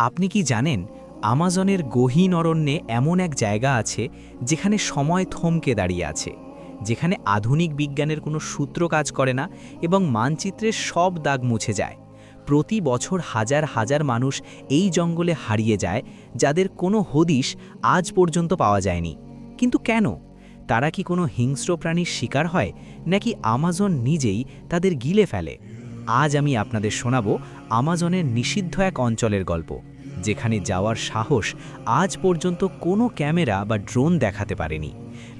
আপনি কি জানেন আমাজনের গহীন অরণ্যে এমন এক জায়গা আছে যেখানে সময় থমকে দাঁড়িয়ে আছে, যেখানে আধুনিক বিজ্ঞানের কোনো সূত্র কাজ করে না এবং মানচিত্রের সব দাগ মুছে যায়। প্রতি বছর হাজার হাজার মানুষ এই জঙ্গলে হারিয়ে যায়, যাদের কোনো হদিশ আজ পর্যন্ত পাওয়া যায়নি। কিন্তু কেন? তারা কি কোনো হিংস্র প্রাণীর শিকার হয়, নাকি আমাজন নিজেই তাদের গিলে ফেলে? আজ আমি আপনাদের শোনাবো আমাজনের নিষিদ্ধ এক অঞ্চলের গল্প, যেখানে যাওয়ার সাহস আজ পর্যন্ত কোনো ক্যামেরা বা ড্রোন দেখাতে পারেনি।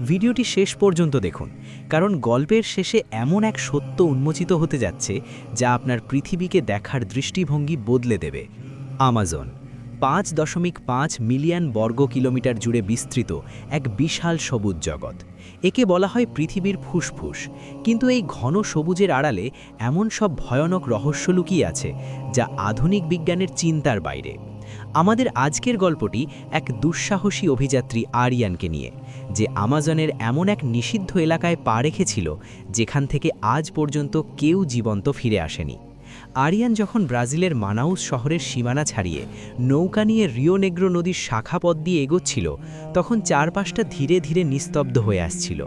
ভিডিওটি শেষ পর্যন্ত দেখুন, কারণ গল্পের শেষে এমন এক সত্য উন্মোচিত হতে যাচ্ছে যা আপনার পৃথিবীকে দেখার দৃষ্টিভঙ্গি বদলে দেবে। আমাজন 5.5 মিলিয়ন বর্গ কিলোমিটার জুড়ে বিস্তৃত এক বিশাল সবুজ জগৎ। একে বলা হয় পৃথিবীর ফুসফুস, কিন্তু এই ঘন সবুজের আড়ালে এমন সব ভয়ানক রহস্য লুকিয়ে আছে যা আধুনিক বিজ্ঞানের চিন্তার বাইরে। আমাদের আজকের গল্পটি এক দুঃসাহসী অভিযাত্রী আরিয়ানকে নিয়ে, যে আমাজনের এমন এক নিষিদ্ধ এলাকায় পা রেখেছিল যেখান থেকে আজ পর্যন্ত কেউ জীবন্ত ফিরে আসেনি। আরিয়ান যখন ব্রাজিলের মানাউস শহরের সীমানা ছাড়িয়ে নৌকা নিয়ে রিও নেগ্রো নদীর শাখা পথ দিয়ে এগোচ্ছিল, তখন চারপাশটা ধীরে ধীরে নিস্তব্ধ হয়ে আসছিল।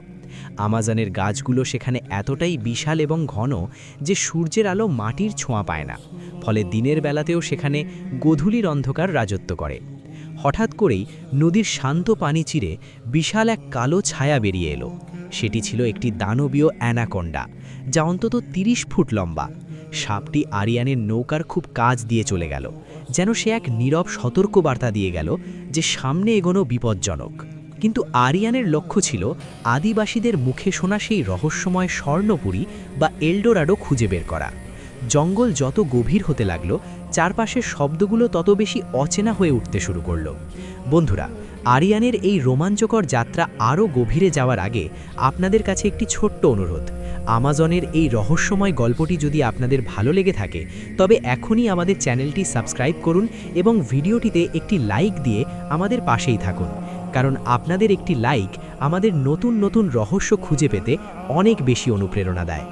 আমাজনের গাছগুলো সেখানে এতটাই বিশাল এবং ঘন যে সূর্যের আলো মাটির ছোঁয়া পায় না, ফলে দিনের বেলাতেও সেখানে গোধূলির অন্ধকার রাজত্ব করে। হঠাৎ করেই নদীর শান্ত পানি চিরে বিশাল এক কালো ছায়া বেরিয়ে এলো। সেটি ছিল একটি দানবীয় অ্যানাকোন্ডা, যা অন্তত 30 ফুট লম্বা। সাপটি আরিয়ানের নৌকার খুব কাছ দিয়ে চলে গেল, যেন সে এক নীরব সতর্কবার্তা দিয়ে গেল যে সামনে এগোনো বিপজ্জনক। কিন্তু আরিয়ানের লক্ষ্য ছিল আদিবাসীদের মুখে শোনা সেই রহস্যময় স্বর্ণপুরী বা এলডোরাডো খুঁজে বের করা। জঙ্গল যত গভীর হতে লাগলো, চারপাশের শব্দগুলো তত বেশি অচেনা হয়ে উঠতে শুরু করলো। বন্ধুরা, আরিয়ানের এই রোমাঞ্চকর যাত্রা আরও গভীরে যাওয়ার আগে আপনাদের কাছে একটি ছোট্ট অনুরোধ। আমাজনের এই রহস্যময় গল্পটি যদি আপনাদের ভালো লেগে থাকে, তবে এখনই আমাদের চ্যানেলটি সাবস্ক্রাইব করুন এবং ভিডিওটিতে একটি লাইক দিয়ে আমাদের পাশেই থাকুন, কারণ আপনাদের একটি লাইক আমাদের নতুন নতুন রহস্য খুঁজে পেতে অনেক বেশি অনুপ্রেরণা দেয়।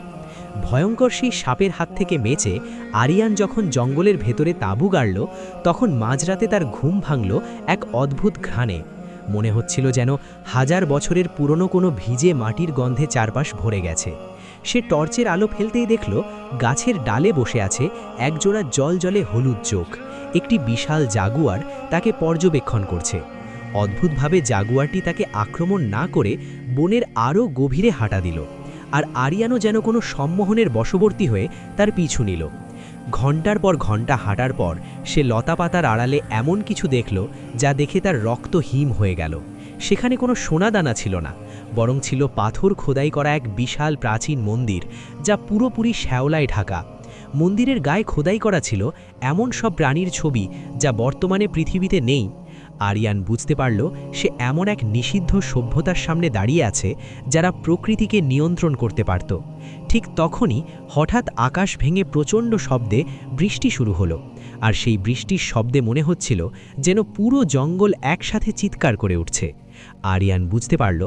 ভয়ঙ্কর সেই সাপের হাত থেকে বেঁচে আরিয়ান যখন জঙ্গলের ভেতরে তাঁবু গাড়ল, তখন মাঝরাতে তার ঘুম ভাঙল এক অদ্ভুত ঘ্রাণে। মনে হচ্ছিল যেন হাজার বছরের পুরনো কোনো ভিজে মাটির গন্ধে চারপাশ ভরে গেছে। সে টর্চের আলো ফেলতেই দেখল গাছের ডালে বসে আছে একজোড়া জলজলে হলুদ চোখ। একটি বিশাল জাগুয়ার তাকে পর্যবেক্ষণ করছে। অদ্ভুতভাবে জাগুয়ারটি তাকে আক্রমণ না করে বনের আরও গভীরে হাঁটা দিল, আর আরিয়ানও যেন কোনো সম্মোহনের বশবর্তী হয়ে তার পিছু নিল। ঘণ্টার পর ঘণ্টা হাঁটার পর সে লতাপাতার আড়ালে এমন কিছু দেখল যা দেখে তার রক্ত হিম হয়ে গেল। সেখানে কোনো সোনাদানা ছিল না, বরং ছিল পাথর খোদাই করা এক বিশাল প্রাচীন মন্দির, যা পুরোপুরি শ্যাওলায় ঢাকা। মন্দিরের গায়ে খোদাই করা ছিল এমন সব প্রাণীর ছবি যা বর্তমানে পৃথিবীতে নেই। আরিয়ান বুঝতে পারল সে এমন এক নিষিদ্ধ সভ্যতার সামনে দাঁড়িয়ে আছে যারা প্রকৃতিকে নিয়ন্ত্রণ করতে পারত। ঠিক তখনই হঠাৎ আকাশ ভেঙে প্রচণ্ড শব্দে বৃষ্টি শুরু হলো, আর সেই বৃষ্টির শব্দে মনে হচ্ছিল যেন পুরো জঙ্গল একসাথে চিৎকার করে উঠছে। আরিয়ান বুঝতে পারল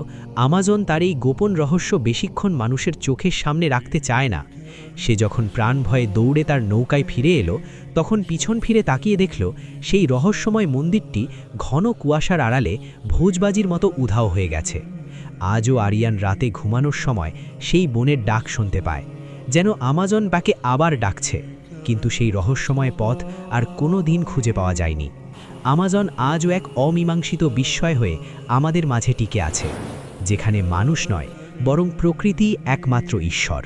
আমাজন তার এই গোপন রহস্য বেশিক্ষণ মানুষের চোখের সামনে রাখতে চায় না। সে যখন প্রাণ ভয়ে দৌড়ে তার নৌকায় ফিরে এলো, তখন পিছন ফিরে তাকিয়ে দেখল সেই রহস্যময় মন্দিরটি ঘন কুয়াশার আড়ালে ভোজবাজির মতো উধাও হয়ে গেছে। আজও আরিয়ান রাতে ঘুমানোর সময় সেই বনের ডাক শুনতে পায়, যেন আমাজন তাকে আবার ডাকছে। কিন্তু সেই রহস্যময় পথ আর কোনো দিন খুঁজে পাওয়া যায়নি। আমাজন আজও এক অমীমাংসিত বিস্ময় হয়ে আমাদের মাঝে টিকে আছে, যেখানে মানুষ নয়, বরং প্রকৃতি একমাত্র ঈশ্বর।